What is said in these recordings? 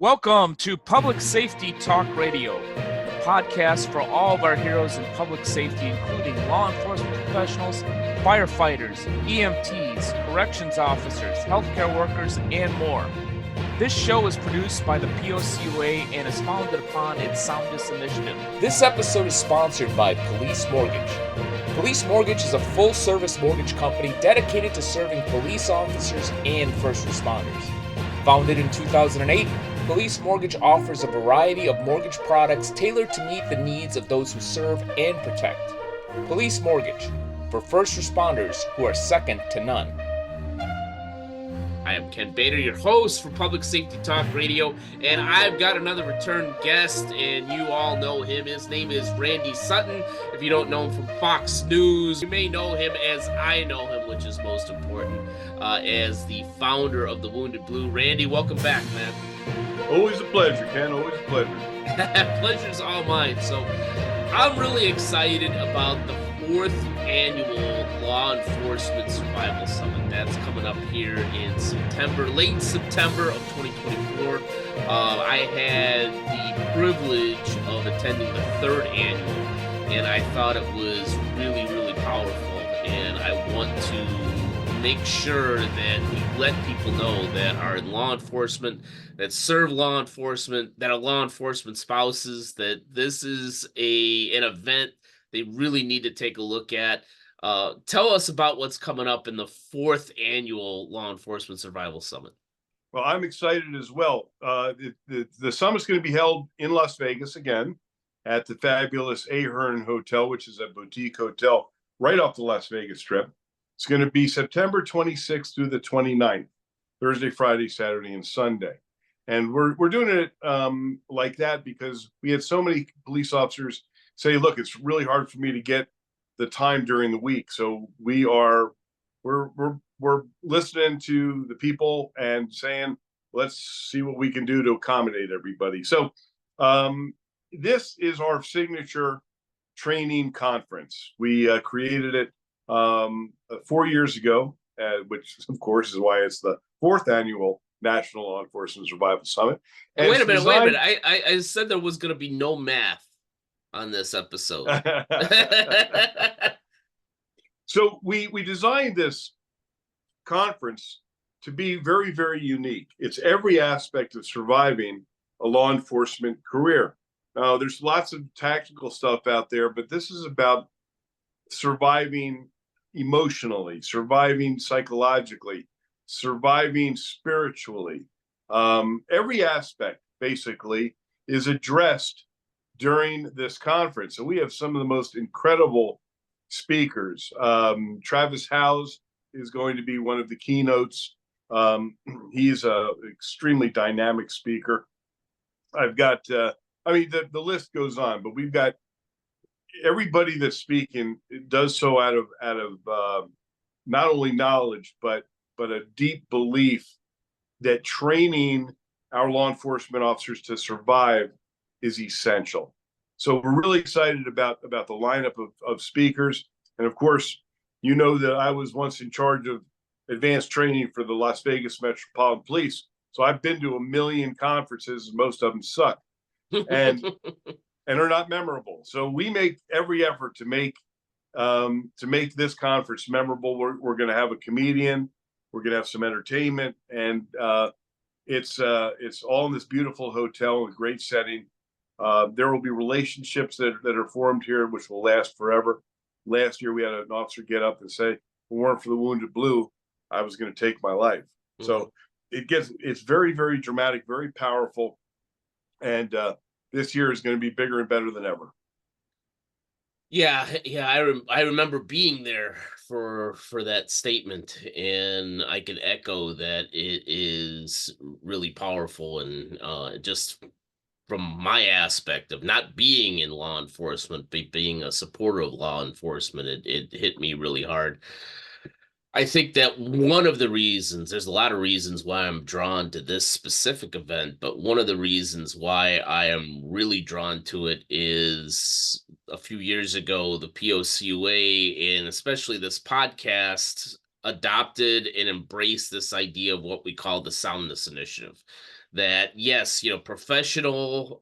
Welcome to Public Safety Talk Radio, a podcast for all of our heroes in public safety, including law enforcement professionals, firefighters, EMTs, corrections officers, healthcare workers, and more. This show is produced by the POCUA and is founded upon its Soundness Initiative. This episode is sponsored by Police Mortgage. Police Mortgage is a full-service mortgage company dedicated to serving police officers and first responders. Founded in 2008, Police Mortgage offers a variety of mortgage products tailored to meet the needs of those who serve and protect. Police Mortgage, for first responders who are second to none. I am Ken Bader, your host for Public Safety Talk Radio, and I've got another return guest, and you all know him. His name is Randy Sutton. If you don't know him from Fox News, you may know him as I know him, which is most important, as the founder of the Wounded Blue. Randy, welcome back, man. Always a pleasure, Ken. Always a pleasure. Pleasure's all mine. So I'm really excited about the 4th annual Law Enforcement Survival Summit. That's coming up here in September, late September of 2024. I had the privilege of attending the 3rd annual, and I thought it was really, really powerful. And I want to make sure that we let people know that are in law enforcement, that serve law enforcement, that are law enforcement spouses, that this is an event they really need to take a look at. Tell us about what's coming up in the 4th annual Law Enforcement Survival Summit. Well, I'm excited as well. The summit's going to be held in Las Vegas again at the fabulous Ahern Hotel, which is a boutique hotel right off the Las Vegas Strip. It's going to be September 26th through the 29th, Thursday, Friday, Saturday, and Sunday. And we're doing it like that because we had so many police officers say, look, it's really hard for me to get the time during the week. So we're listening to the people and saying, let's see what we can do to accommodate everybody. So this is our signature training conference. We created it 4 years ago, which of course is why it's the 4th annual National Law Enforcement Survival Summit. And wait a minute. I said there was going to be no math on this episode. So we designed this conference to be very, very unique. It's every aspect of surviving a law enforcement career. Now, there's lots of tactical stuff out there, but this is about surviving emotionally, surviving psychologically, surviving spiritually. Every aspect, basically, is addressed during this conference. So we have some of the most incredible speakers. Travis Howes is going to be one of the keynotes. He's an extremely dynamic speaker. I've got, the list goes on, but we've got everybody that's speaking does so out of not only knowledge, but a deep belief that training our law enforcement officers to survive is essential. So we're really excited about the lineup of speakers. And of course, you know that I was once in charge of advanced training for the Las Vegas Metropolitan Police. So I've been to a million conferences, and most of them suck and are not memorable. So we make every effort to make this conference memorable. We're going to have a comedian. We're going to have some entertainment, and it's all in this beautiful hotel in a great setting. There will be relationships that are formed here, which will last forever. Last year, we had an officer get up and say, if it weren't for the Wounded Blue, I was going to take my life. Mm-hmm. So it's very, very dramatic, very powerful. And this year is going to be bigger and better than ever. Yeah. I remember being there for that statement, and I can echo that it is really powerful. And just from my aspect of not being in law enforcement, but being a supporter of law enforcement, it hit me really hard. I think that one of the reasons, there's a lot of reasons why I'm drawn to this specific event, but one of the reasons why I am really drawn to it is a few years ago, the POCUA, and especially this podcast, adopted and embraced this idea of what we call the Soundness Initiative. that yes, professional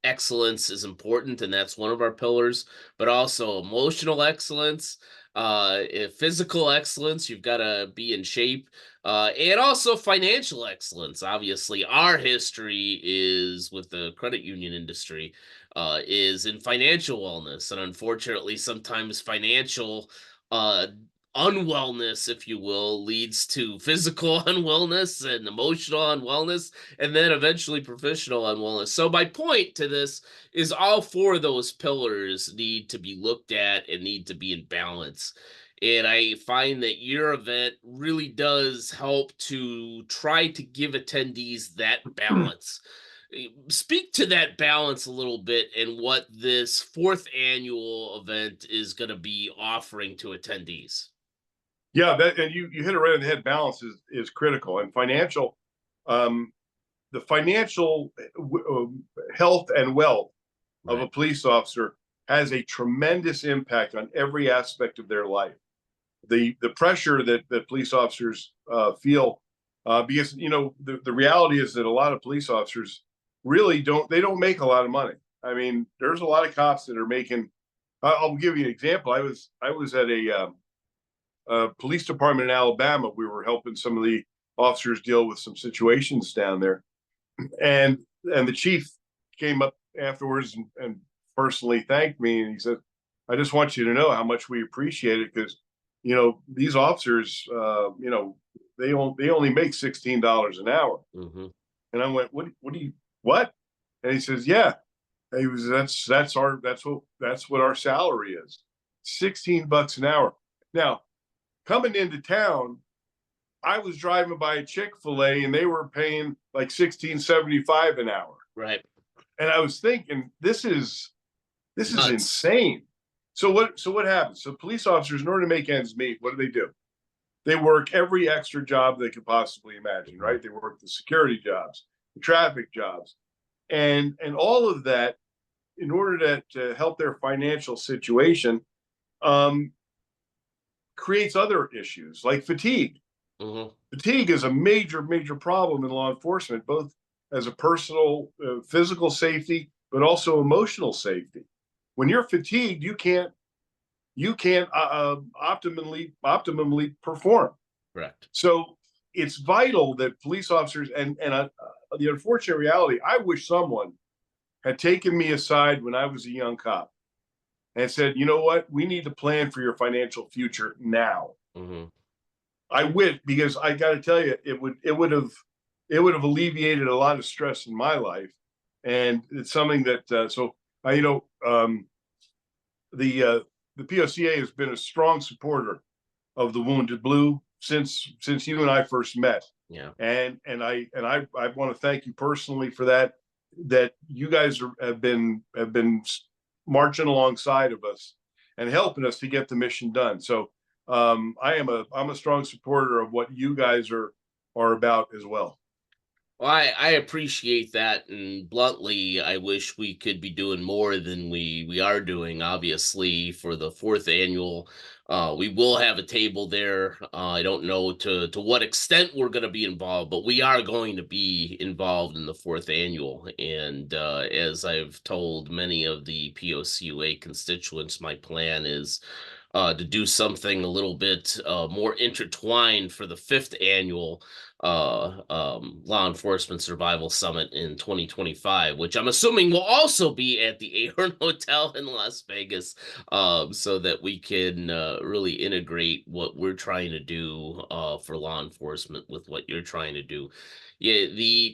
excellence is important, and that's one of our pillars, but also emotional excellence, physical excellence, you've got to be in shape, and also financial excellence. Obviously, our history is with the credit union industry, is in financial wellness, and unfortunately, sometimes financial uh, unwellness, if you will, leads to physical unwellness and emotional unwellness, and then eventually professional unwellness. So my point to this is all four of those pillars need to be looked at and need to be in balance. And I find that your event really does help to try to give attendees that balance. Speak to that balance a little bit and what this fourth annual event is going to be offering to attendees. Yeah, and you hit it right on the head. Balance is critical, and financial, the financial health and wealth of a police officer has a tremendous impact on every aspect of their life. The pressure that police officers feel, because the reality is that a lot of police officers really don't make a lot of money. I mean, there's a lot of cops that are making. I'll give you an example. I was at a police department in Alabama. We were helping some of the officers deal with some situations down there, and the chief came up afterwards and personally thanked me, and he said, "I just want you to know how much we appreciate it, because these officers, they only make $16 an hour." Mm-hmm. And I went, what? And he says, "Yeah." And he was, that's what our salary is, $16 an hour. Now, coming into town, I was driving by a Chick-fil-A and they were paying like $16.75 an hour. Right. And I was thinking, this is Nuts. insane. So what happens? So police officers, in order to make ends meet, what do? They work every extra job they could possibly imagine, right? They work the security jobs, the traffic jobs, and all of that in order to help their financial situation. Creates other issues like fatigue. Mm-hmm. Fatigue is a major problem in law enforcement, both as a personal physical safety, but also emotional safety. When you're fatigued, you can't optimally perform. Correct. So it's vital that police officers, and the unfortunate reality, I wish someone had taken me aside when I was a young cop and said, "You know what? We need to plan for your financial future now." Mm-hmm. I would, because I got to tell you, it would have alleviated a lot of stress in my life, and it's something that the POCA has been a strong supporter of the Wounded Blue since you and I first met. Yeah. And I want to thank you personally for that. That you guys have been marching alongside of us and helping us to get the mission done. So I'm a strong supporter of what you guys are about as well. Well, I appreciate that, and bluntly, I wish we could be doing more than we are doing. Obviously, for the fourth annual, we will have a table there. I don't know to what extent we're going to be involved, but we are going to be involved in the fourth annual. And as I've told many of the POCUA constituents, my plan is to do something a little bit more intertwined for the fifth annual Law Enforcement Survival Summit in 2025, which I'm assuming will also be at the Ahern Hotel in Las Vegas, so that we can really integrate what we're trying to do for law enforcement with what you're trying to do. Yeah,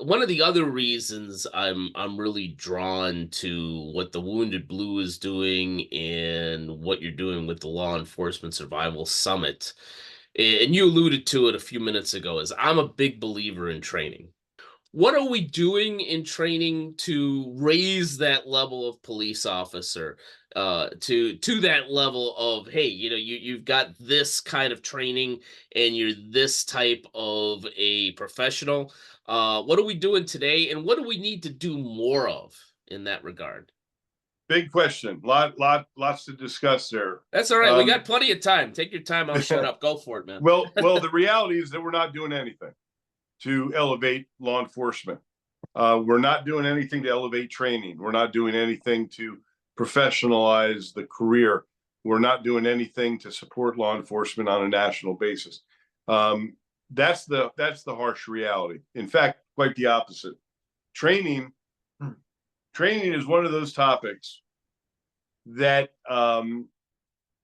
one of the other reasons I'm really drawn to what the Wounded Blue is doing and what you're doing with the Law Enforcement Survival Summit, and you alluded to it a few minutes ago, is I'm a big believer in training. What are we doing in training to raise that level of police officer to that level of, hey, you've got this kind of training and you're this type of a professional. What are we doing today, and what do we need to do more of in that regard? Big question. Lots to discuss there. That's all right. We got plenty of time. Take your time. I'll shut up. Go for it, man. Well, the reality is that we're not doing anything. to elevate law enforcement. We're not doing anything to elevate training. We're not doing anything to professionalize the career. We're not doing anything to support law enforcement on a national basis. That's the harsh reality. In fact, quite the opposite. Training is one of those topics that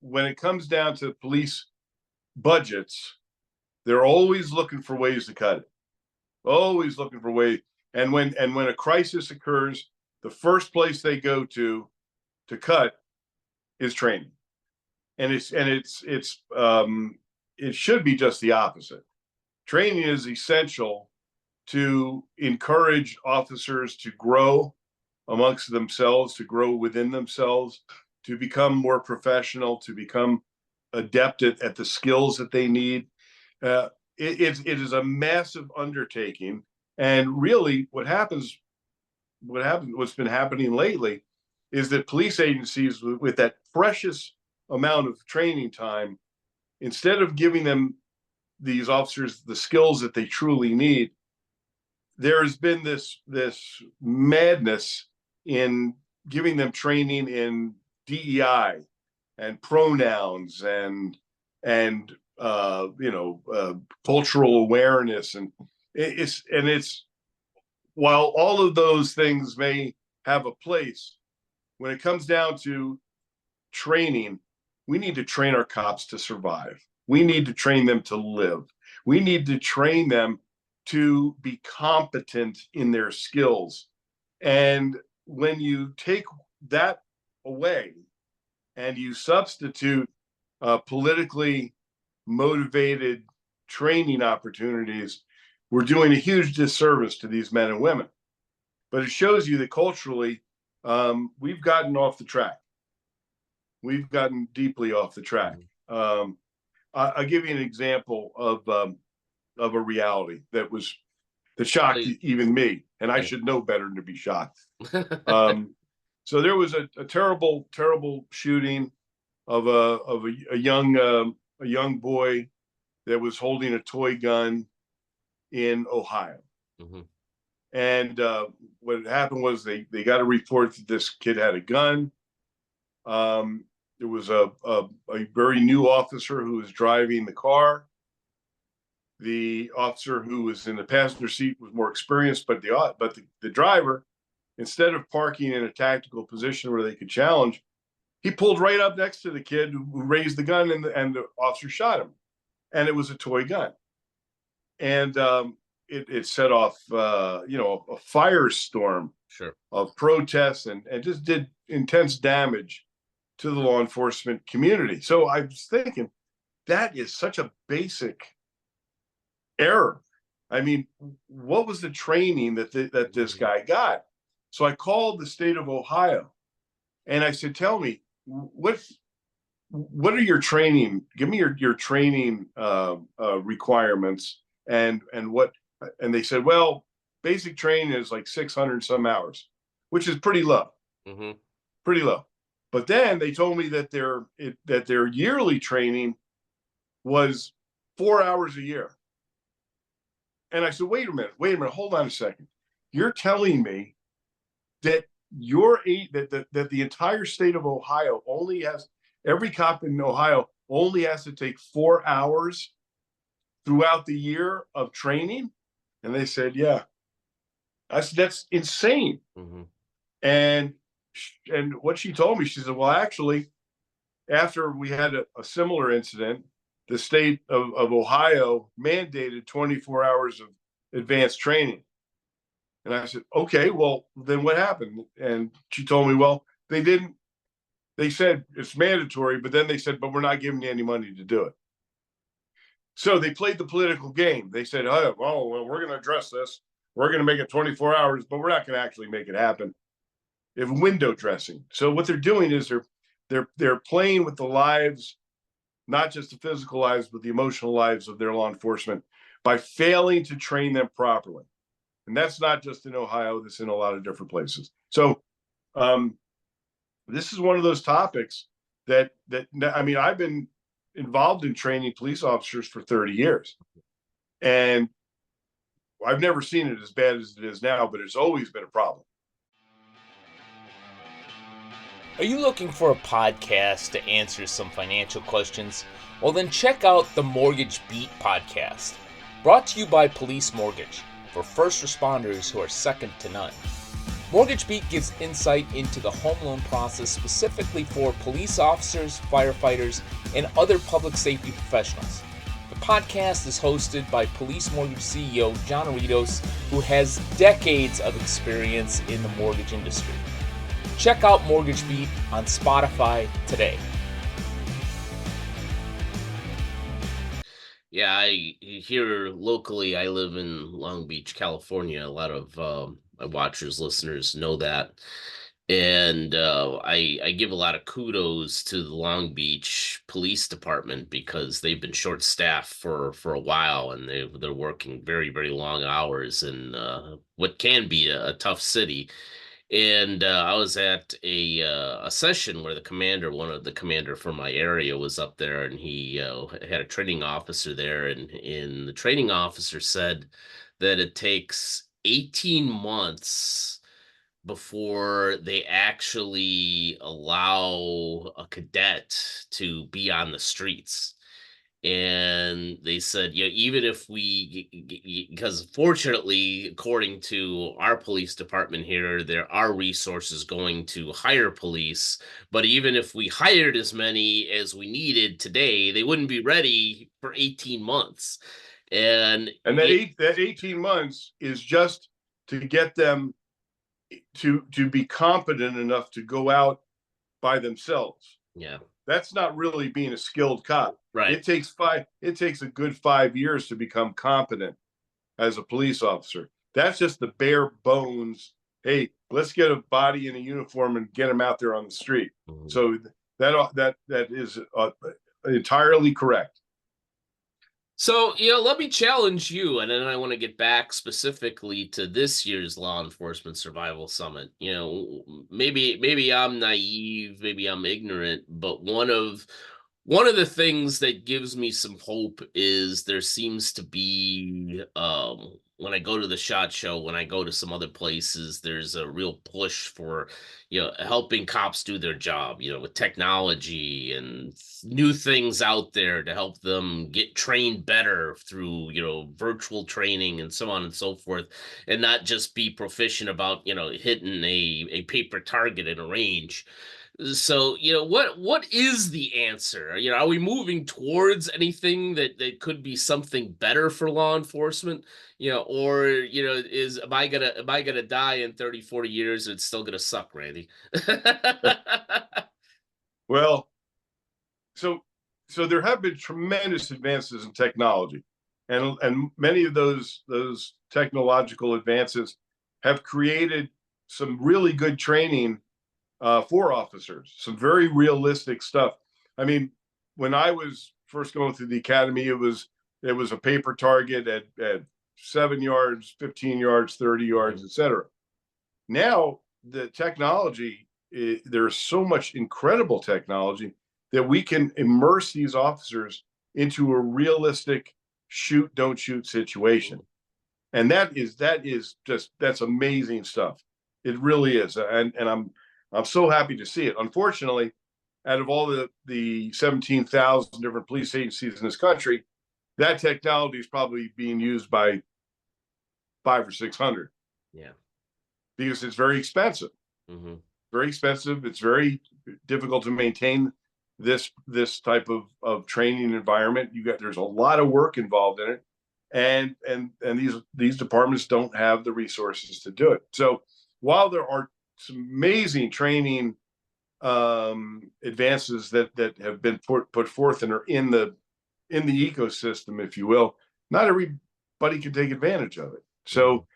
when it comes down to police budgets, they're always looking for ways to cut it. Always looking for ways. And when a crisis occurs, the first place they go to cut is training. And it should be just the opposite. Training is essential to encourage officers to grow amongst themselves, to grow within themselves, to become more professional, to become adept at the skills that they need. It is a massive undertaking. And really what's been happening lately is that police agencies with that precious amount of training time, instead of giving these officers the skills that they truly need, there has been this madness in giving them training in DEI and pronouns and cultural awareness, and it's while all of those things may have a place, when it comes down to training, we need to train our cops to survive. We need to train them to live. We need to train them to be competent in their skills. And when you take that away and you substitute politically motivated training opportunities, we're doing a huge disservice to these men and women. But it shows you that culturally, we've gotten off the track. We've gotten deeply off the track. I'll give you an example of a reality that shocked even me, and I should know better than to be shocked. So there was a terrible shooting of a young boy that was holding a toy gun in Ohio. Mm-hmm. And what happened was they got a report that this kid had a gun. There was a very new officer who was driving the car. The officer who was in the passenger seat was more experienced, but the driver, instead of parking in a tactical position where they could challenge, he pulled right up next to the kid who raised the gun, and the officer shot him. And it was a toy gun. And it set off a firestorm of protests and just did intense damage to the law enforcement community. So I was thinking, that is such a basic error. I mean, what was the training that this guy got? So I called the state of Ohio and I said, tell me, what are your training? Give me your training requirements and what, and they said, well, basic training is like 600 some hours, which is pretty low. Mm-hmm. Pretty low. But then they told me that their yearly training was 4 hours a year. And I said, wait a minute, hold on a second. You're telling me that that the entire state of Ohio every cop in Ohio only has to take 4 hours throughout the year of training? And they said, yeah. I said, that's insane. Mm-hmm. And what she told me, she said, well, actually, after we had a similar incident, the state of Ohio mandated 24 hours of advanced training. And I said, okay, well, then what happened? And she told me, well, they said it's mandatory, but then they said, but we're not giving you any money to do it. So they played the political game. They said, oh, well, we're going to address this. We're going to make it 24 hours, but we're not going to actually make it happen. If window dressing. So what they're doing is they're playing with the lives, not just the physical lives, but the emotional lives of their law enforcement by failing to train them properly. And that's not just in Ohio, that's in a lot of different places. So this is one of those topics that I mean, I've been involved in training police officers for 30 years. And I've never seen it as bad as it is now, but it's always been a problem. Are you looking for a podcast to answer some financial questions? Well, then check out the Mortgage Beat podcast, brought to you by Police Mortgage, for first responders who are second to none. Mortgage Beat gives insight into the home loan process specifically for police officers, firefighters, and other public safety professionals. The podcast is hosted by Police Mortgage CEO John Aritos, who has decades of experience in the mortgage industry. Check out Mortgage Beat on Spotify today. Yeah, here locally, I live in Long Beach, California. A lot of my watchers, listeners know that. And I give a lot of kudos to the Long Beach Police Department because they've been short-staffed for a while, and they're working very, very long hours in what can be a tough city. And I was at a session where one of the commander from my area was up there, and he had a training officer there, and the training officer said that it takes 18 months before they actually allow a cadet to be on the streets. And they said, yeah, even if because fortunately, according to our police department here, there are resources going to hire police. But even if we hired as many as we needed today, they wouldn't be ready for 18 months. And that 18 months is just to get them to be competent enough to go out by themselves. Yeah. That's not really being a skilled cop. Right. It takes a good 5 years to become competent as a police officer. That's just the bare bones. Hey, let's get a body in a uniform and get them out there on the street. Mm-hmm. So that is entirely correct. So, let me challenge you, and then I want to get back specifically to this year's Law Enforcement Survival Summit. Maybe I'm naive, maybe I'm ignorant, but one of the things that gives me some hope is there seems to be, when I go to the SHOT Show, when I go to some other places, there's a real push for, helping cops do their job, with technology and new things out there to help them get trained better through, virtual training and so on and so forth, and not just be proficient about, hitting a paper target in a range. So, what is the answer? Are we moving towards anything that could be something better for law enforcement? Or, am I gonna die in 30, 40 years and it's still gonna suck, Randy? Well, so there have been tremendous advances in technology, and many of those technological advances have created some really good training for officers, some very realistic stuff. I mean, when I was first going through the academy, it was a paper target at 7 yards, 15 yards, 30 yards, etc. Now the technology, there's so much incredible technology that we can immerse these officers into a realistic shoot, don't shoot situation. And that's amazing stuff. It really is. And I'm so happy to see it. Unfortunately, out of all the 17,000 different police agencies in this country, that technology is probably being used by 500 or 600. Yeah. Because it's very expensive. Mm-hmm. Very expensive. It's very difficult to maintain this type of training environment. There's a lot of work involved in it. And these departments don't have the resources to do it. So while there are some amazing training advances that have been put forth and are in the ecosystem, if you will, not everybody can take advantage of it. So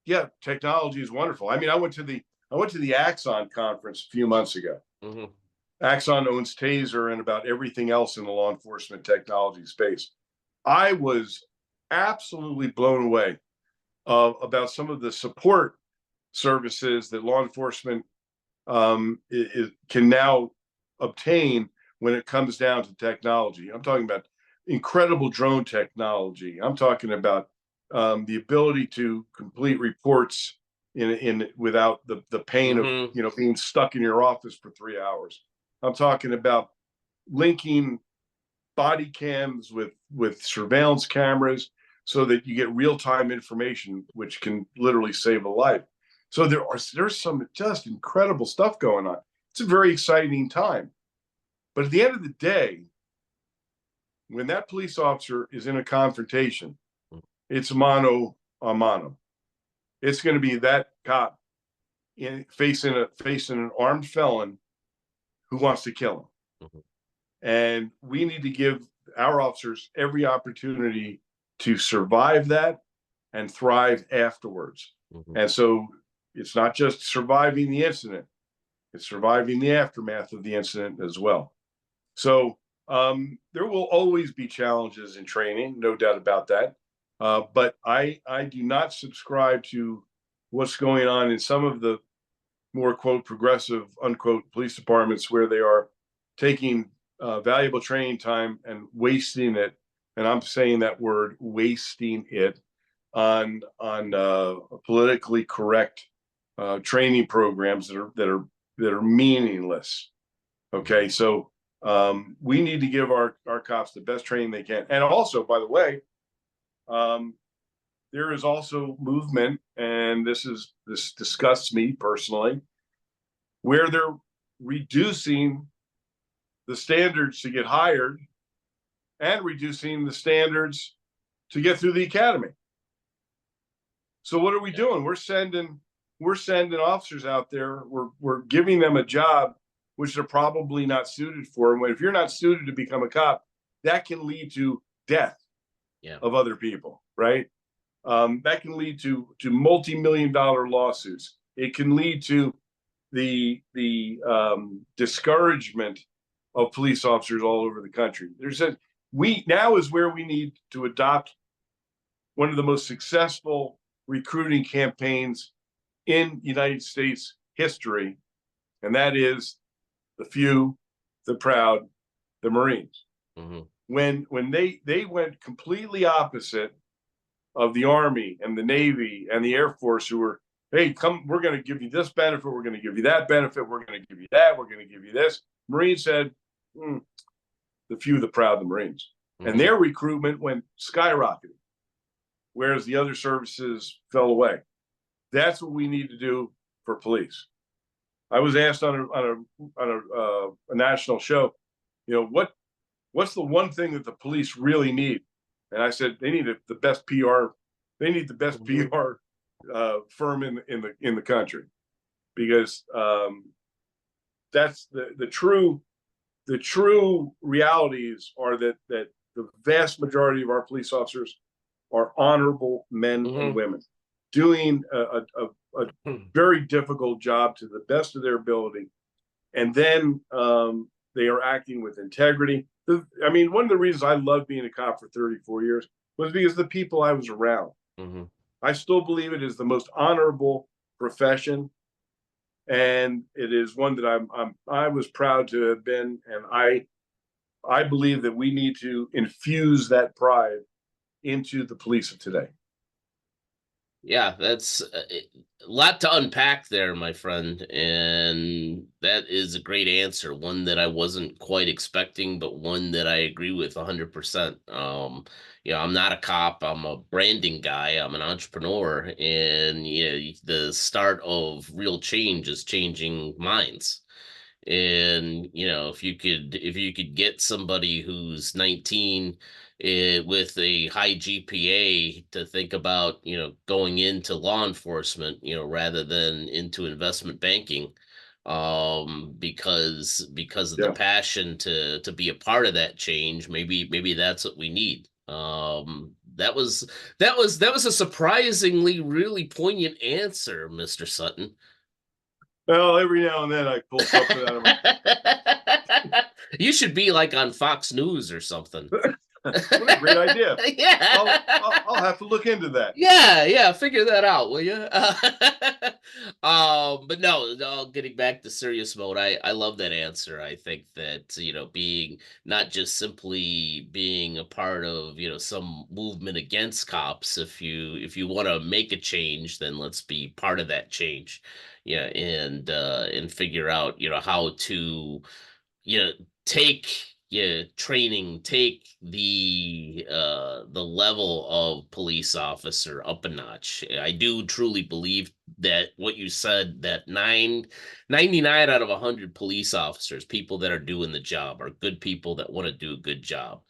yeah, technology is wonderful. I mean, I went to the Axon conference a few months ago. Mm-hmm. Axon owns Taser and about everything else in the law enforcement technology space. I was absolutely blown away about some of the support services that law enforcement can now obtain when it comes down to technology. I'm talking about incredible drone technology. I'm talking about the ability to complete reports in without the pain of being stuck in your office for 3 hours. I'm talking about linking body cams with surveillance cameras so that you get real-time information, which can literally save a life. So there's some just incredible stuff going on. It's a very exciting time. But at the end of the day, when that police officer is in a confrontation, it's mano a mano. It's going to be that cop facing an armed felon who wants to kill him. And we need to give our officers every opportunity to survive that and thrive afterwards. And so it's not just surviving the incident, it's surviving the aftermath of the incident as well. So there will always be challenges in training, no doubt about that. But I do not subscribe to what's going on in some of the more, quote, progressive, unquote, police departments where they are taking valuable training time and wasting it. And I'm saying that word, wasting it, on politically correct training programs that are meaningless. Okay, so we need to give our cops the best training they can. And also, by the way, there is also movement, and this disgusts me personally, where they're reducing the standards to get hired and reducing the standards to get through the academy. So what are we doing? We're sending officers out there. We're giving them a job which they're probably not suited for. And if you're not suited to become a cop, that can lead to death of other people, right? That can lead to multi-million-dollar lawsuits. It can lead to the discouragement of police officers all over the country. Now is where we need to adopt one of the most successful recruiting campaigns in United States history, and that is the few, the proud, the Marines. When they went completely opposite of the Army and the Navy and the Air Force, who were, hey, come, we're going to give you this benefit, we're going to give you that benefit, we're going to give you that, we're going to give you this. Marines said, the few, the proud, the Marines. And their recruitment went skyrocketing, whereas the other services fell away. That's what we need to do for police. I was asked on a national show, what's the one thing that the police really need? And I said they need the best PR. They need the best PR firm in the country, because that's the true realities are that the vast majority of our police officers are honorable men and women doing a very difficult job to the best of their ability, and then they are acting with integrity. I mean, one of the reasons I loved being a cop for 34 years was because of the people I was around. I still believe it is the most honorable profession, and it is one that I was proud to have been, and I believe that we need to infuse that pride into the police of today. Yeah, that's a lot to unpack there, my friend. And that is a great answer. One that I wasn't quite expecting, but one that I agree with 100%. I'm not a cop. I'm a branding guy. I'm an entrepreneur. And the start of real change is changing minds. And if you could get somebody who's 19 with a high GPA to think about going into law enforcement rather than into investment banking, because of the passion to be a part of that change, maybe that's what we need. That was a surprisingly really poignant answer, Mr. Sutton. Well, every now and then I pull something out of my... You should be like on Fox News or something. What a great idea. Yeah. I'll have to look into that. Yeah, figure that out, will you? But no, getting back to serious mode, I love that answer. I think that, being not just simply being a part of, some movement against cops. If you want to make a change, then let's be part of that change. Yeah, and figure out, how to, you know take training, take the level of police officer up a notch. I do truly believe that what you said, that 99 out of 100 police officers, people that are doing the job, are good people that want to do a good job.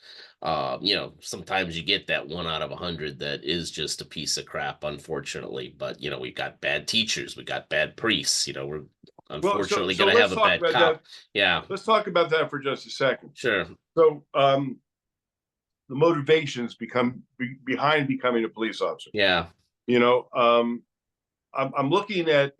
Sometimes you get that 1 out of 100 that is just a piece of crap, unfortunately. But we got bad teachers, we got bad priests. We're Well, so unfortunately so going to have let's a talk bad about that. cop. Yeah, Let's talk about that for just a second. sure. So, the motivations behind becoming a police officer. Yeah. You know, I'm looking at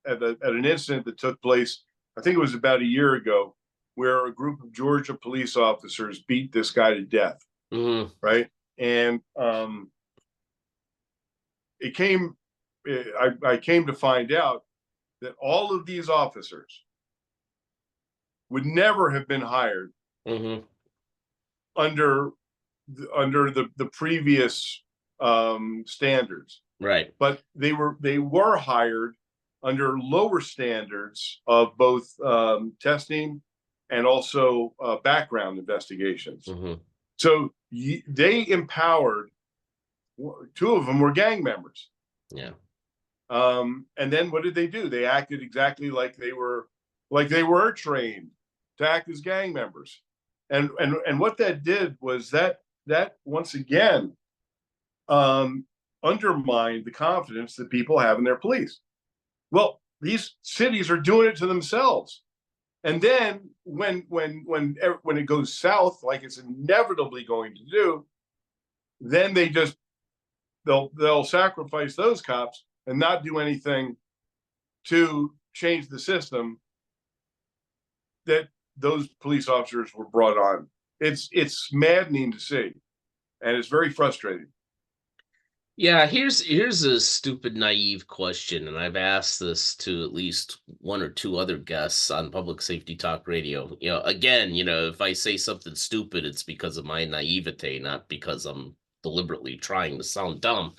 an incident that took place. I think it was about a year ago, where a group of Georgia police officers beat this guy to death. Hmm. Right, and it came. I came to find out that all of these officers would never have been hired Hmm. under the previous standards, Right. but they were hired under lower standards of both testing and also background investigations. Hmm. So they empowered. Two of them were gang members. Yeah. And then what did they do? They acted exactly like they were trained to act as gang members. And what that did was that once again undermined the confidence that people have in their police. Well, these cities are doing it to themselves. And then when it goes south, like it's inevitably going to do, then they'll sacrifice those cops and not do anything to change the system that those police officers were brought on. It's maddening to see, and it's very frustrating. Yeah, here's a stupid, naive question, and I've asked this to at least one or two other guests on Public Safety Talk Radio. Again, if I say something stupid, it's because of my naivete, not because I'm deliberately trying to sound dumb.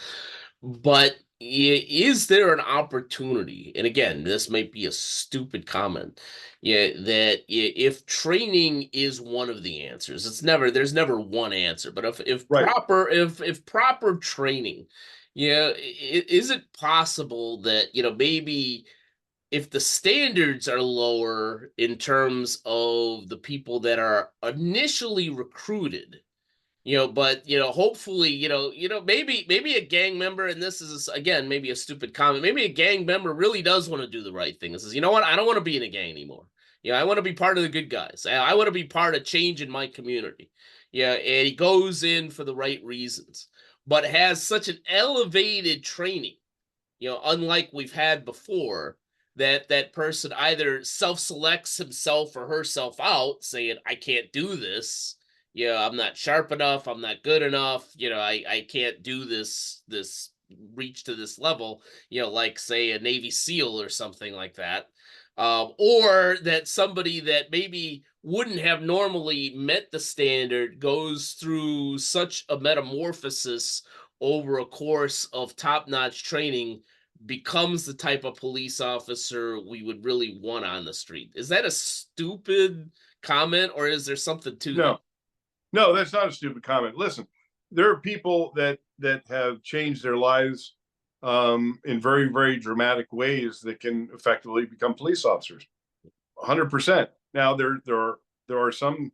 But is there an opportunity? And again, this might be a stupid comment. Yeah, that if training is one of the answers, there's never one answer. But if Right. proper training, is it possible that maybe if the standards are lower in terms of the people that are initially recruited, but hopefully, maybe a gang member, and this is again maybe a stupid comment, maybe a gang member really does want to do the right thing and says, you know what, I don't want to be in a gang anymore. I want to be part of the good guys. I want to be part of change in my community. And he goes in for the right reasons, but has such an elevated training, unlike we've had before, that person either self-selects himself or herself out, saying, I can't do this. I'm not sharp enough. I'm not good enough. I can't do this reach to this level, like say a Navy SEAL or something like that. Or that somebody that maybe wouldn't have normally met the standard goes through such a metamorphosis over a course of top-notch training, becomes the type of police officer we would really want on the street. Is that a stupid comment, or is there something to that? No, that's not a stupid comment. Listen, there are people that have changed their lives in very, very dramatic ways that can effectively become police officers. 100%. Now there are some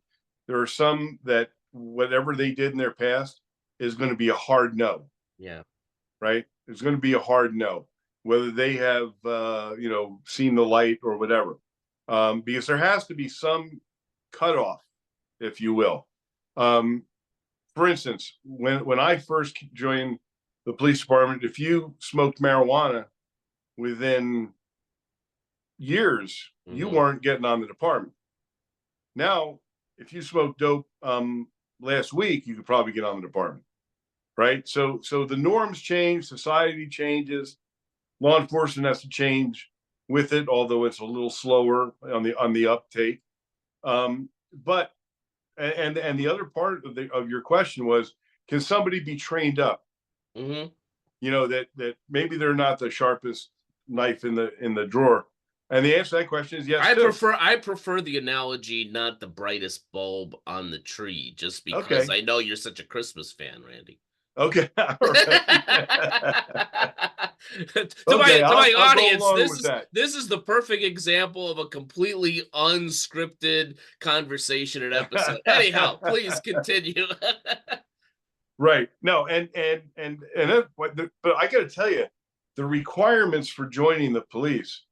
that whatever they did in their past is going to be a hard no. Yeah. Right. It's going to be a hard no, whether they have seen the light or whatever, because there has to be some cutoff, if you will. For instance, when I first joined the police department, if you smoked marijuana within years, you weren't getting on the department. Now, if you smoke dope last week, you could probably get on the department, right? So the norms change, society changes, law enforcement has to change with it, although it's a little slower on the uptake. But the other part of your question was, can somebody be trained up? Mm-hmm. You know, that maybe they're not the sharpest knife in the drawer. And the answer to that question is yes. I prefer the analogy, not the brightest bulb on the tree, just because Okay. I know you're such a Christmas fan, Randy. Okay. All right. To my I'll go audience, along with that. this is the perfect example of a completely unscripted conversation and episode. Anyhow, please continue. Right. No, but I got to tell you, the requirements for joining the police,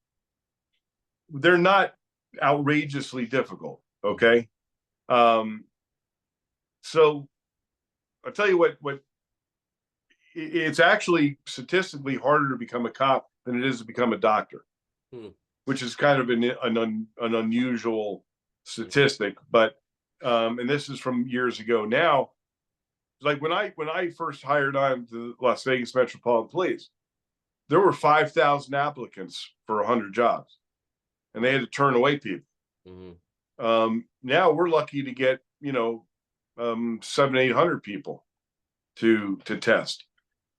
they're not outrageously difficult. Okay. So I'll tell you what it's actually statistically harder to become a cop than it is to become a doctor, which is kind of an unusual statistic. But and this is from years ago. Now, like when I first hired on to the Las Vegas Metropolitan Police, there were 5,000 applicants for 100 jobs, and they had to turn away people. Mm-hmm. Now we're lucky to get 700-800 people to test,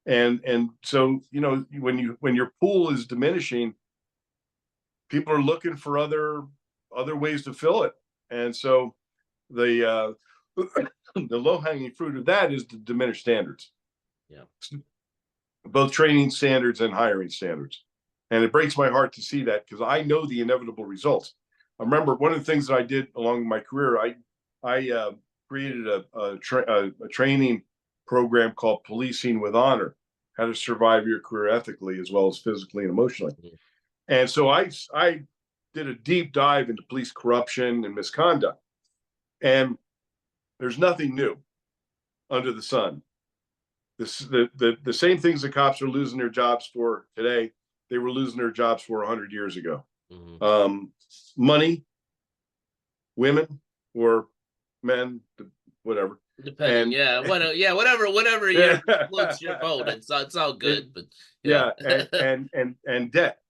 and so when your pool is diminishing, people are looking for other ways to fill it, and so the low-hanging fruit of that is to diminish standards. Yeah, both training standards and hiring standards. And it breaks my heart to see that, because I know the inevitable results. I remember one of the things that I did along my career, I created a training program called Policing with Honor, how to survive your career ethically as well as physically and emotionally. Mm-hmm. And so I did a deep dive into police corruption and misconduct. And there's nothing new under the sun. The same things the cops are losing their jobs for today, they were losing their jobs for 100 years ago. Mm-hmm. Money, women, or men, whatever. Depending, whatever floats your boat. It's all good, but and debt.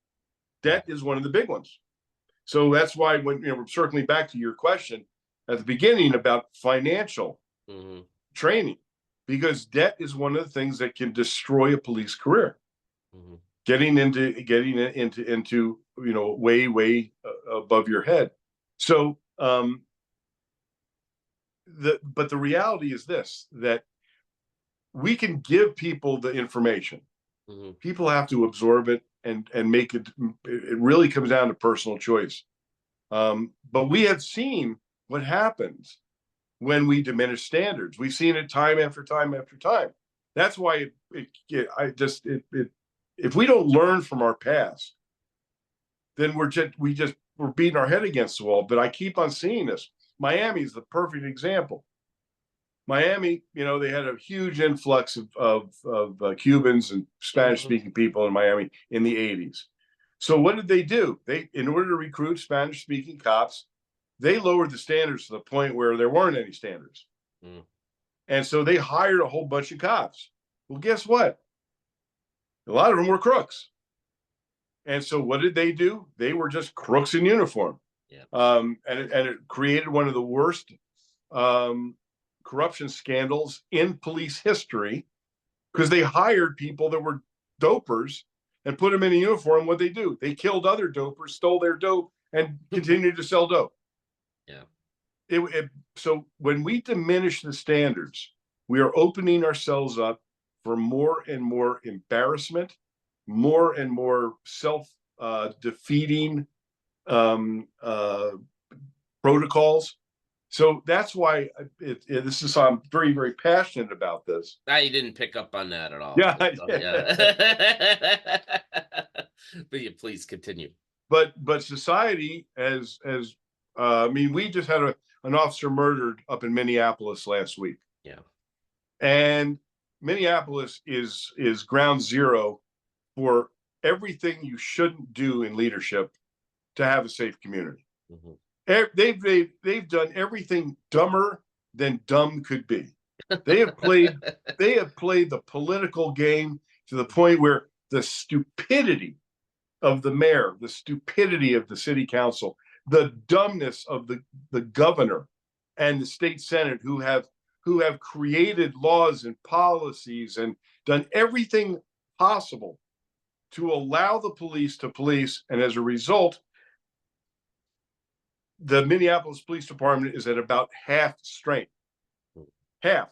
Debt is one of the big ones. So that's why when we're circling back to your question at the beginning about financial training, because debt is one of the things that can destroy a police career. Mm-hmm. Getting into way above your head. So but the reality is this, that we can give people the information. Mm-hmm. People have to absorb it and make it really comes down to personal choice. But we have seen what happens when we diminish standards. We've seen it time after time after time. That's why if we don't learn from our past, then we're beating our head against the wall. But I keep on seeing this. Miami is the perfect example. Miami, they had a huge influx of Cubans and Spanish-speaking people in Miami in the 80s. So what did they do? In order to recruit Spanish-speaking cops, they lowered the standards to the point where there weren't any standards. Mm. And so they hired a whole bunch of cops. Well, guess what? A lot of them were crooks. And so what did they do? They were just crooks in uniform. Yeah. And it created one of the worst corruption scandals in police history, because they hired people that were dopers and put them in a uniform. What they do? They killed other dopers, stole their dope, and continued to sell dope. Yeah. So when we diminish the standards, we are opening ourselves up for more and more embarrassment, more and more self-defeating protocols. So that's why I'm very, very passionate about this. You didn't pick up on that at all. Yeah. But you please continue. But society we just had an officer murdered up in Minneapolis last week. Yeah. And Minneapolis is ground zero for everything you shouldn't do in leadership to have a safe community. Mm-hmm. They've done everything dumber than dumb could be. They have played the political game to the point where the stupidity of the mayor, the stupidity of the city council, the dumbness of the governor and the state senate who have created laws and policies and done everything possible to allow the police to police. And as a result, the Minneapolis Police Department is at about half strength. Half.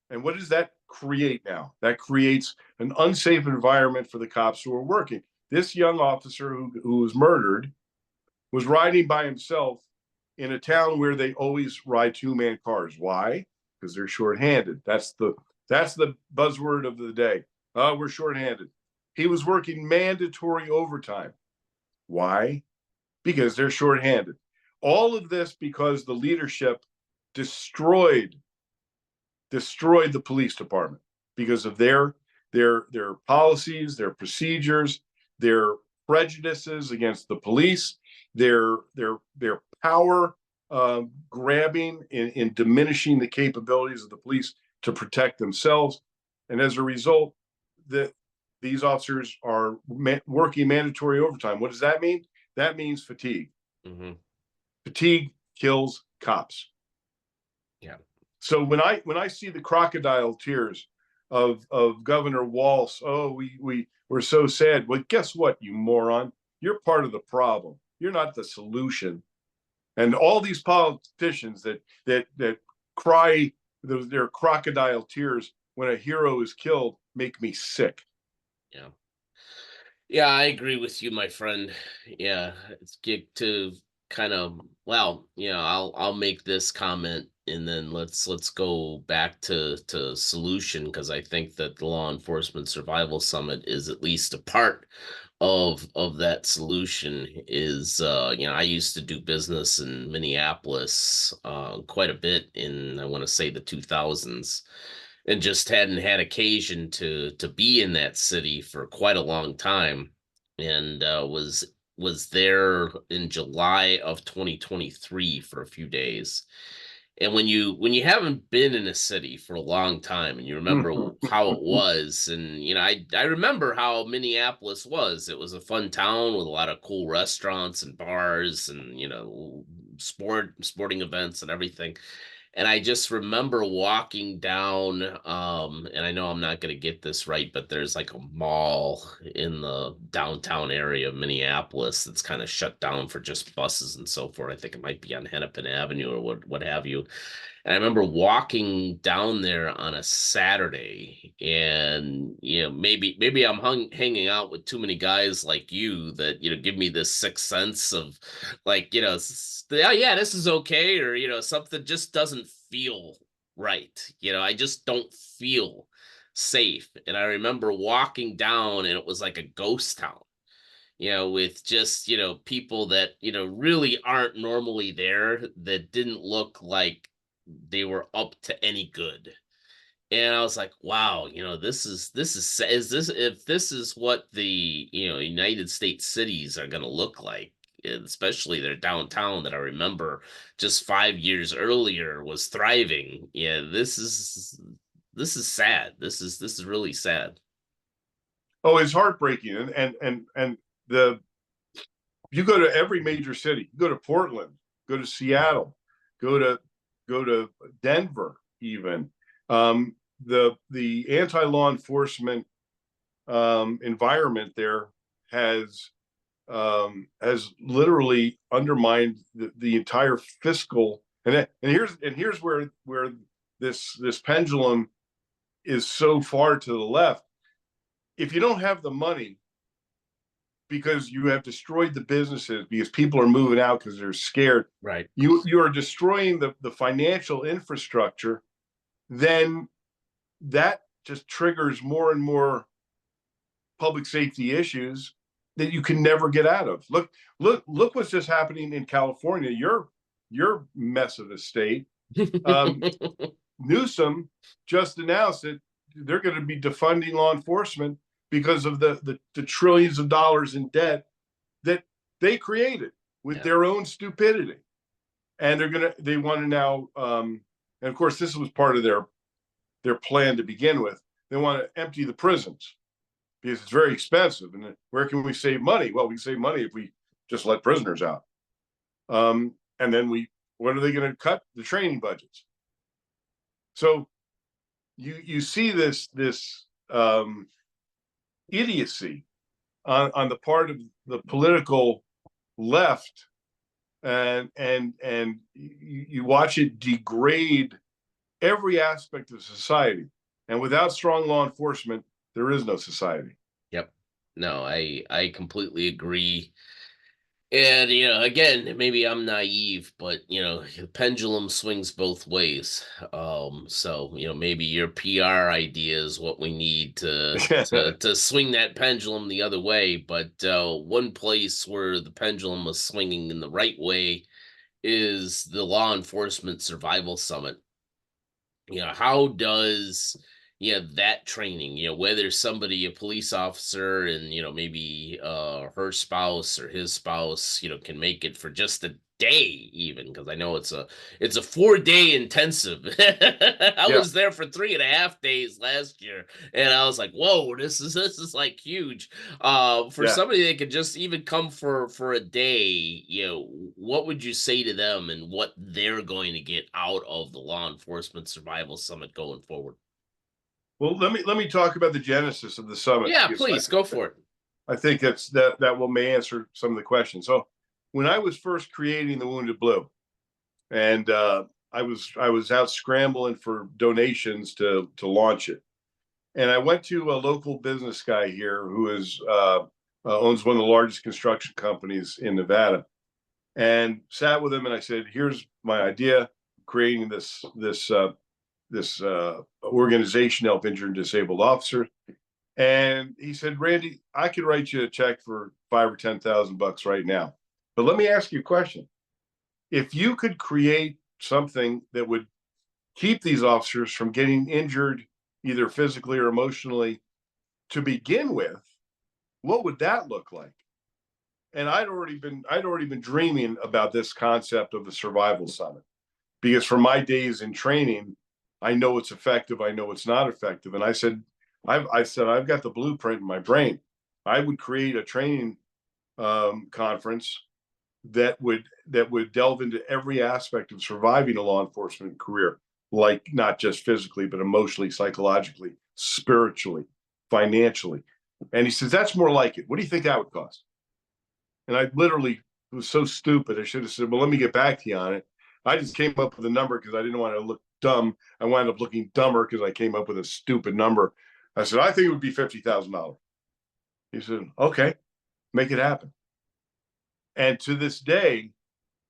And what does that create now? That creates an unsafe environment for the cops who are working. This young officer who was murdered was riding by himself in a town where they always ride two-man cars. Why? Because they're shorthanded. That's the buzzword of the day. We're shorthanded. He was working mandatory overtime. Why? Because they're shorthanded. All of this because the leadership destroyed the police department because of their policies, their procedures, their prejudices against the police, their power grabbing in diminishing the capabilities of the police to protect themselves. And as a result, these officers are working mandatory overtime. What does that mean? That means fatigue. Mm-hmm. Fatigue kills cops. Yeah. So when I see the crocodile tears of Governor Walz, we're so sad. Well, guess what, you moron? You're part of the problem. You're not the solution. And all these politicians that cry their crocodile tears when a hero is killed make me sick. Yeah. Yeah, I agree with you, my friend. Yeah, it's get to kind of, well, I'll make this comment and then let's go back to solution, because I think that the Law Enforcement Survival Summit is at least a part of that solution. Is I used to do business in Minneapolis quite a bit in, I want to say, the 2000s, and just hadn't had occasion to be in that city for quite a long time, and was there in July of 2023 for a few days. And when you haven't been in a city for a long time and you remember how it was, and I remember how Minneapolis was. It was a fun town with a lot of cool restaurants and bars and sporting events and everything. And I just remember walking down, and I know I'm not going to get this right, but there's like a mall in the downtown area of Minneapolis that's kind of shut down for just buses and so forth. I think it might be on Hennepin Avenue or what have you. And I remember walking down there on a Saturday, and maybe I'm hanging out with too many guys like you that give me this sixth sense of like yeah, this is okay, or something just doesn't feel right. I just don't feel safe. And I remember walking down, and it was like a ghost town. With just people that really aren't normally there, that didn't look like they were up to any good. And I was like, wow, this is if this is what the United States cities are going to look like, especially their downtown that I remember just 5 years earlier was thriving. Yeah, this is sad. This is really sad. Oh, it's heartbreaking. And you go to every major city, you go to Portland, go to Seattle, go to Denver, even. The anti-law enforcement environment there has literally undermined the entire fiscal. And here's where this pendulum is so far to the left. If you don't have the money, because you have destroyed the businesses, because people are moving out because they're scared, right? You are destroying the financial infrastructure. Then that just triggers more and more public safety issues that you can never get out of. Look what's just happening in California. Your mess of a state. Newsom just announced that they're going to be defunding law enforcement because of the trillions of dollars in debt that they created with their own stupidity. And they want to now and of course this was part of their plan to begin with. They want to empty the prisons because it's very expensive. And where can we save money? Well, we save money if we just let prisoners out. And then what are they going to cut? The training budgets. So you see this idiocy on the part of the political left, and you watch it degrade every aspect of society. And without strong law enforcement, there is no society. Yep. No, I completely agree. And, again, maybe I'm naive, but, the pendulum swings both ways. So, maybe your PR idea is what we need to swing that pendulum the other way. But one place where the pendulum was swinging in the right way is the Law Enforcement Survival Summit. How does that training, whether somebody, a police officer, and maybe her spouse or his spouse, can make it for just a day, even, because I know it's a 4-day intensive. I was there for 3.5 days last year, and I was like, whoa, this is like huge. For somebody that could just even come for a day, what would you say to them and what they're going to get out of the Law Enforcement Survival Summit going forward? Well, let me talk about the genesis of the summit. Yeah, please go for it. I think that will may answer some of the questions. So when I was first creating the Wounded Blue, and I was out scrambling for donations to launch it, and I went to a local business guy here who owns one of the largest construction companies in Nevada, and sat with him, and I said, "Here's my idea, creating this organization to help injured and disabled officers." And he said, "Randy, I could write you a check for $5,000 or $10,000 right now. But let me ask you a question. If you could create something that would keep these officers from getting injured, either physically or emotionally, to begin with, what would that look like?" And I'd already been dreaming about this concept of the survival summit, because from my days in training, I know it's effective, I know it's not effective. And I said, I've got the blueprint in my brain. I would create a training conference that would delve into every aspect of surviving a law enforcement career, like not just physically, but emotionally, psychologically, spiritually, financially. And he says, "That's more like it. What do you think that would cost?" And I literally was so stupid. I should have said, "Well, let me get back to you on it." I just came up with a number because I didn't want to look dumb. I wound up looking dumber because I came up with a stupid number. I said, "I think it would be $50,000. He said, "Okay, make it happen." And to this day,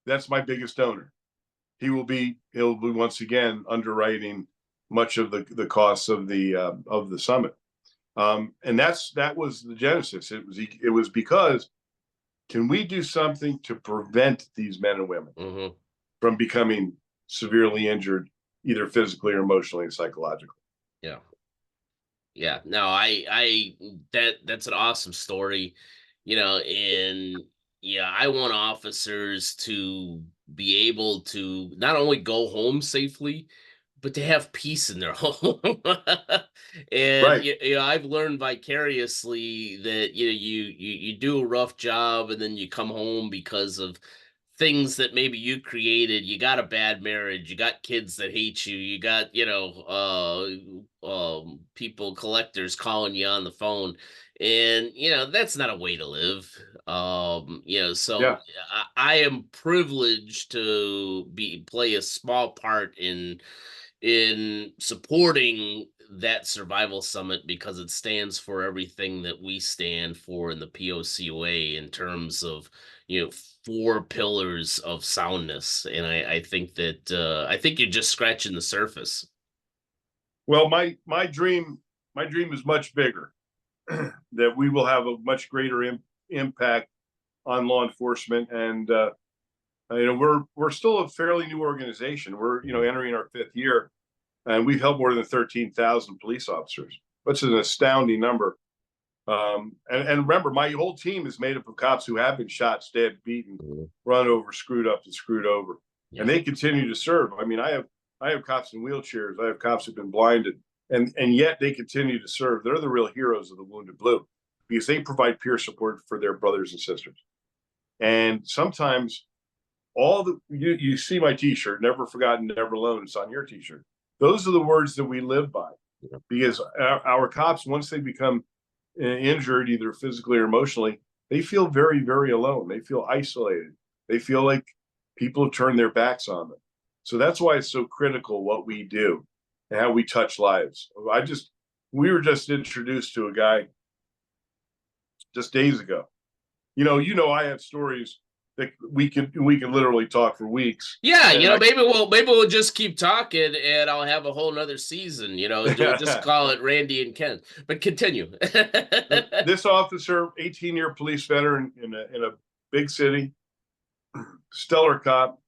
that's my biggest donor. He'll be once again underwriting much of the costs of the summit. And that was the genesis. It was because, can we do something to prevent these men and women from becoming severely injured, either physically or emotionally and psychologically? Yeah. Yeah. No, that's an awesome story, and I want officers to be able to not only go home safely, but to have peace in their home. And Right. I've learned vicariously that you do a rough job and then you come home because of things that maybe you created. You got a bad marriage, you got kids that hate you, you got people, collectors, calling you on the phone, and that's not a way to live. So Yeah. I am privileged to play a small part in supporting that survival summit, because it stands for everything that we stand for in the POCOA in terms of 4 pillars of soundness. And I think that I think you're just scratching the surface. Well, my dream is much bigger. That we will have a much greater impact on law enforcement, and we're still a fairly new organization. We're entering our 5th year, and we've helped more than 13,000 police officers, which is an astounding number. And remember, my whole team is made up of cops who have been shot, stabbed, beaten, run over, screwed up, and screwed over, and they continue to serve. I mean, I I have cops in wheelchairs. I have cops who've been blinded, and yet they continue to serve. They're the real heroes of the Wounded Blue because they provide peer support for their brothers and sisters. And sometimes you see my T-shirt, never forgotten, never alone. It's on your T-shirt. Those are the words that we live by, because our cops, once they become injured, either physically or emotionally, they feel very, very alone. They feel isolated. They feel like people have turned their backs on them. So that's why it's so critical what we do and how we touch lives. We were just introduced to a guy just days ago. I have stories that we could literally talk for weeks. Yeah, maybe we'll just keep talking, and I'll have a whole nother season. Just call it Randy and Ken. But continue. This officer, 18-year police veteran in a big city, stellar cop,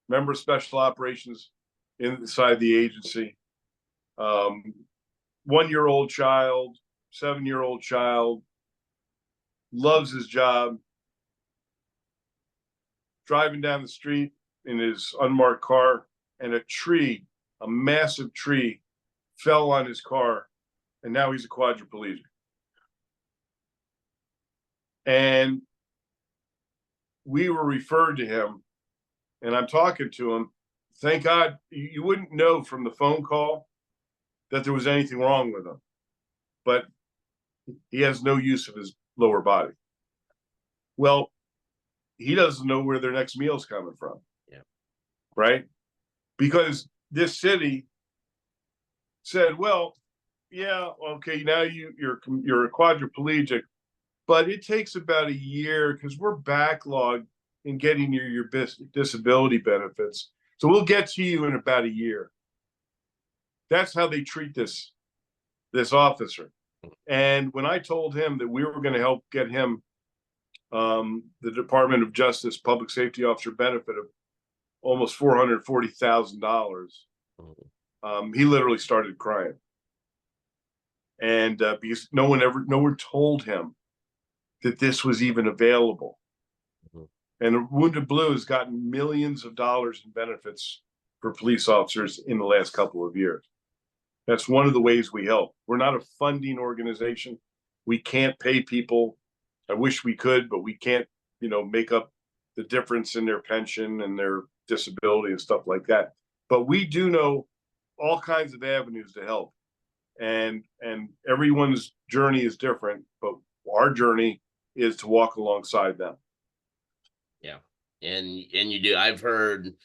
member of special operations inside the agency. 1-year-old child, 7-year-old child, loves his job. Driving down the street in his unmarked car, and a massive tree, fell on his car, and now he's a quadriplegic. And we were referred to him, and I'm talking to him. Thank God you wouldn't know from the phone call that there was anything wrong with him, but he has no use of his lower body. Well, he doesn't know where their next meal is coming from. Yeah. Right? Because this city said, well, yeah, okay, now you're a quadriplegic, but it takes about a year because we're backlogged in getting your disability benefits. So we'll get to you in about a year. That's how they treat this officer. And when I told him that we were going to help get him the Department of Justice public safety officer benefit of almost $440,000, he literally started crying. And because no one told him that this was even available. And Wounded Blue has gotten millions of dollars in benefits for police officers in the last couple of years. That's one of the ways we help. We're not a funding organization. We can't pay people. I wish we could, but we can't, make up the difference in their pension and their disability and stuff like that. But we do know all kinds of avenues to help. And everyone's journey is different, but our journey is to walk alongside them. Yeah. And you do. I've heard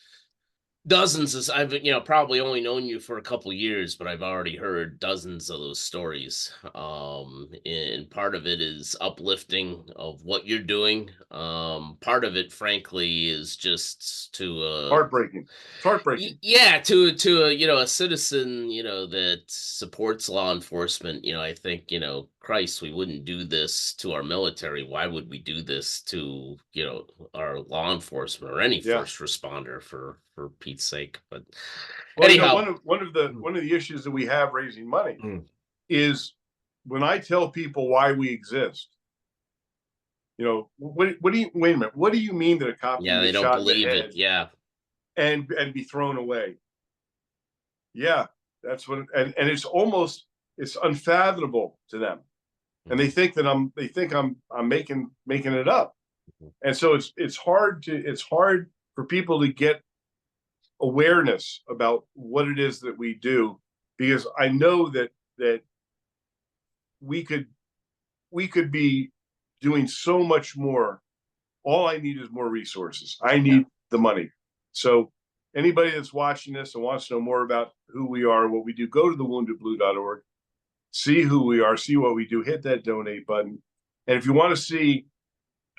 dozens I've probably only known you for a couple years, but I've already heard dozens of those stories. And part of it is uplifting of what you're doing. Part of it, frankly, is just to heartbreaking. It's heartbreaking. Yeah, to a citizen, that supports law enforcement. I think, Christ, we wouldn't do this to our military. Why would we do this to, our law enforcement or any first responder for Pete's sake? But anyhow, one of the issues that we have raising money is when I tell people why we exist. What do you wait a minute? What do you mean that a cop can they get don't shot believe in the head it. Yeah. and be thrown away? Yeah, that's what and it's unfathomable to them. And they think that I'm making it up. And so it's hard for people to get awareness about what it is that we do, because I know that we could be doing so much more. All I need is more resources. I need the money. So anybody that's watching this and wants to know more about who we are, what we do, go to thewoundedblue.org, see who we are, see what we do, hit that donate button. And if you want to see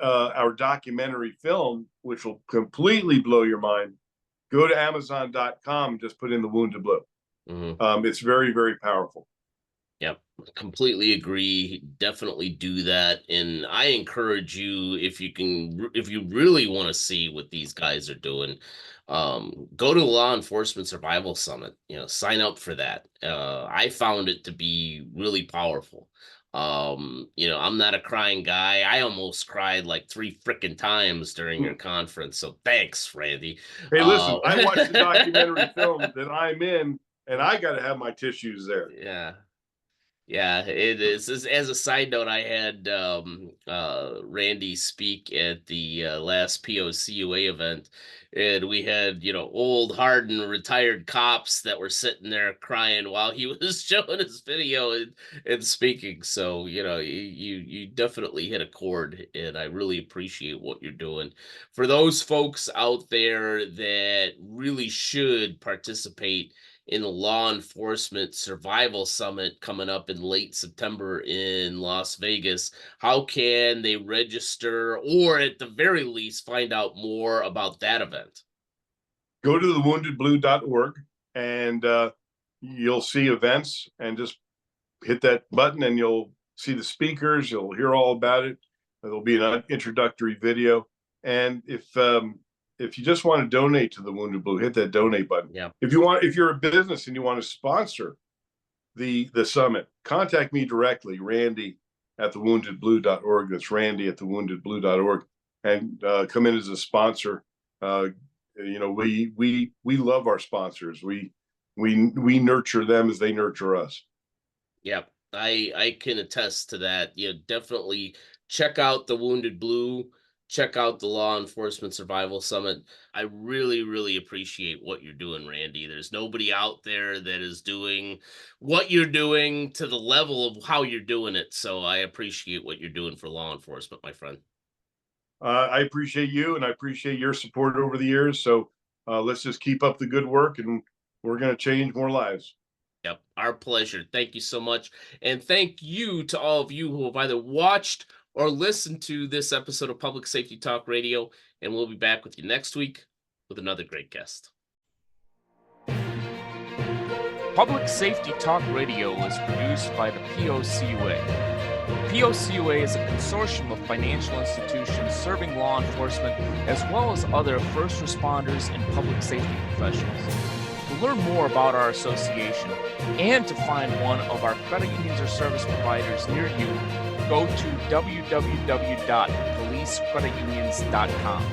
our documentary film, which will completely blow your mind, go to Amazon.com, just put in The Wounded Blue. It's very, very powerful. Yep, completely agree. Definitely do that. And I encourage you, if you really want to see what these guys are doing, go to the Law Enforcement Survival Summit. Sign up for that. I found it to be really powerful. I'm not a crying guy. I almost cried like 3 frickin' times during your conference. So thanks, Randy. Hey, listen, I watched the documentary film that I'm in, and I got to have my tissues there. Yeah. Yeah, it is. As a side note, I had Randy speak at the last POCUA event, and we had old, hardened, retired cops that were sitting there crying while he was showing his video and speaking. So you definitely hit a chord, and I really appreciate what you're doing. For those folks out there that really should participate in the Law Enforcement Survival Summit coming up in late September in Las Vegas, how can they register or at the very least find out more about that event? Go to thewoundedblue.org and you'll see events, and just hit that button and you'll see the speakers. You'll hear all about it. There'll be an introductory video. And if you just want to donate to the Wounded Blue, hit that donate button. Yeah. If you're a business and you want to sponsor the summit, contact me directly, Randy at thewoundedblue.org. That's Randy at thewoundedblue.org, and come in as a sponsor. We love our sponsors. We nurture them as they nurture us. Yep. I can attest to that. Definitely check out the Wounded Blue. Check out the Law Enforcement Survival Summit. I really, really appreciate what you're doing, Randy. There's nobody out there that is doing what you're doing to the level of how you're doing it. So I appreciate what you're doing for law enforcement, my friend. I appreciate you, and I appreciate your support over the years. So let's just keep up the good work, and we're going to change more lives. Yep, our pleasure. Thank you so much. And thank you to all of you who have either watched or listen to this episode of Public Safety Talk Radio, and we'll be back with you next week with another great guest. Public Safety Talk Radio is produced by the POCUA. POCUA is a consortium of financial institutions serving law enforcement as well as other first responders and public safety professionals. To learn more about our association and to find one of our credit unions or service providers near you, go to www.policecreditunions.com.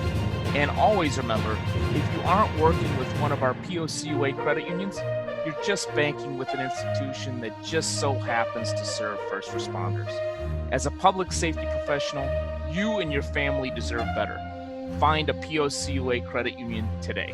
And always remember, if you aren't working with one of our POCUA credit unions, you're just banking with an institution that just so happens to serve first responders. As a public safety professional, you and your family deserve better. Find a POCUA credit union today.